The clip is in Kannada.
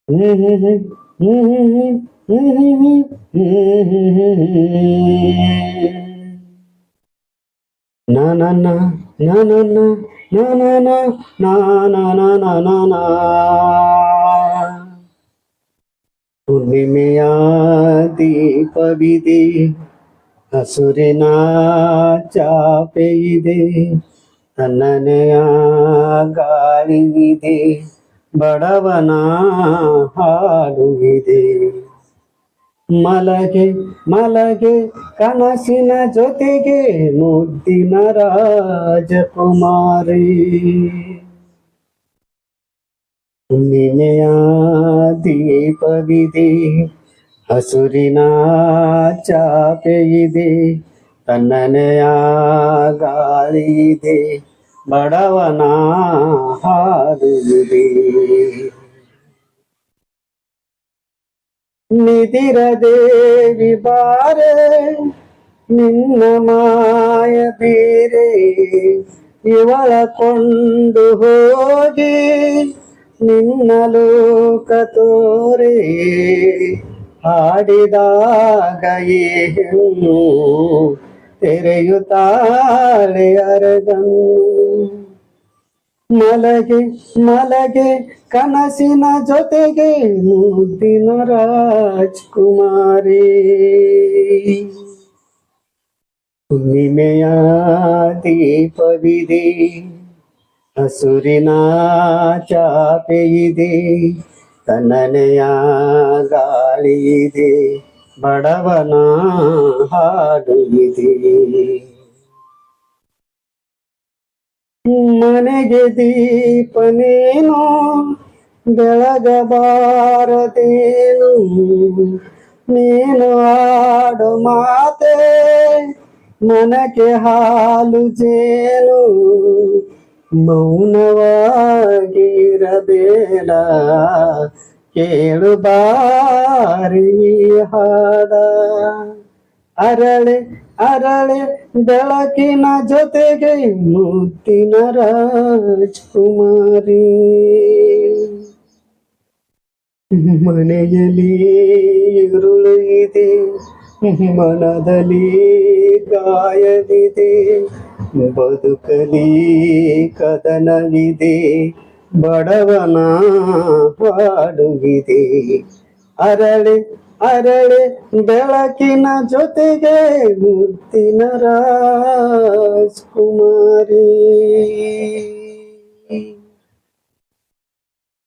Na na na na na na na na na na na na na na na. ಹುಣ್ಣಿಮೆಯ ದೀಪವಿದೆ, ಹಸುರಿನ ಚಾಪೆ ಇದೆ, ತಣ್ಣನೆಯ ಗಾಳಿ ಇದೆ, ಬಡವನ ಹಾಡು ಇದೆ. ಮಲಗೆ ಮಲಗೆ ಕನಸಿನ ಜೊತೆಗೆ ಮುದ್ದಿನ ರಾಜಕುಮಾರಿ. ಹುಣ್ಣಿಮೆಯ ದೀಪವಿದೆ, ಹಸುರಿನ ಚಾಪೆ ಇದೆ, ತಣ್ಣನೆಯ ಗಾಳಿ ಇದೆ, ಬಡವನ ಹಾಡು ಇದೆ. ನಿಧಿರ ದೇವಿ ಬಾರೆ, ನಿನ್ನ ಮಾಯ ಬೇರೆ, ಇವಳ ಕೊಂಡು ಹೋಗಿ ನಿನ್ನ ಲೋಕ ತೋರೆ. ಹಾಡಿದಾಗ ಏನು ತೆರೆಯುತ್ತಾಳೆ ಅರಗನ್ನು. ಮಲಗೆ ಮಲಗೆ ಕನಸಿನ ಜೊತೆಗೆ ಮುದ್ದಿನ ರಾಜ್ಕುಮಾರಿ. ಹುಣ್ಣಿಮೆಯ ದೀಪವಿದೆ, ಹಸುರಿನ ಚಾಪೆ ಇದೆ, ತಣ್ಣನೆಯ ಗಾಳಿ ಇದೆ, ಬಡವನ ಹಾಡು ಇದೆ. ಮನೆಗೆ ದೀಪ ನೀನು, ಬೆಳಗಬಾರದೇನು, ನೀನು ಆಡು ಮಾತೆ ಮನಕ್ಕೆ ಹಾಲು ಜೇನು. ಮೌನವಾಗಿರಬೇಡ, ಕೇಳು ಬಾರಿ ಹಾಡ. ಅರಳೆ ಅರಳೆ ಬೆಳಕಿನ ಜೊತೆಗೆ ಮುದ್ದಿನ ರಾಜ್ಕುಮಾರಿ. ಮನೆಯಲ್ಲಿ ಇರುಳು ಇದೆ, ಮನದಲ್ಲಿ ಗಾಯವಿದೆ, ಬದುಕಲಿ ಕದನವಿದೆ, ಬಡವನ ಹಾಡುವಿದೆ. ಅರಳೆ ಅರಳೆ ಬೆಳಕಿನ ಜೊತೆಗೆ ಮುದ್ದಿನ ರಾಜ್ಕುಮಾರಿ.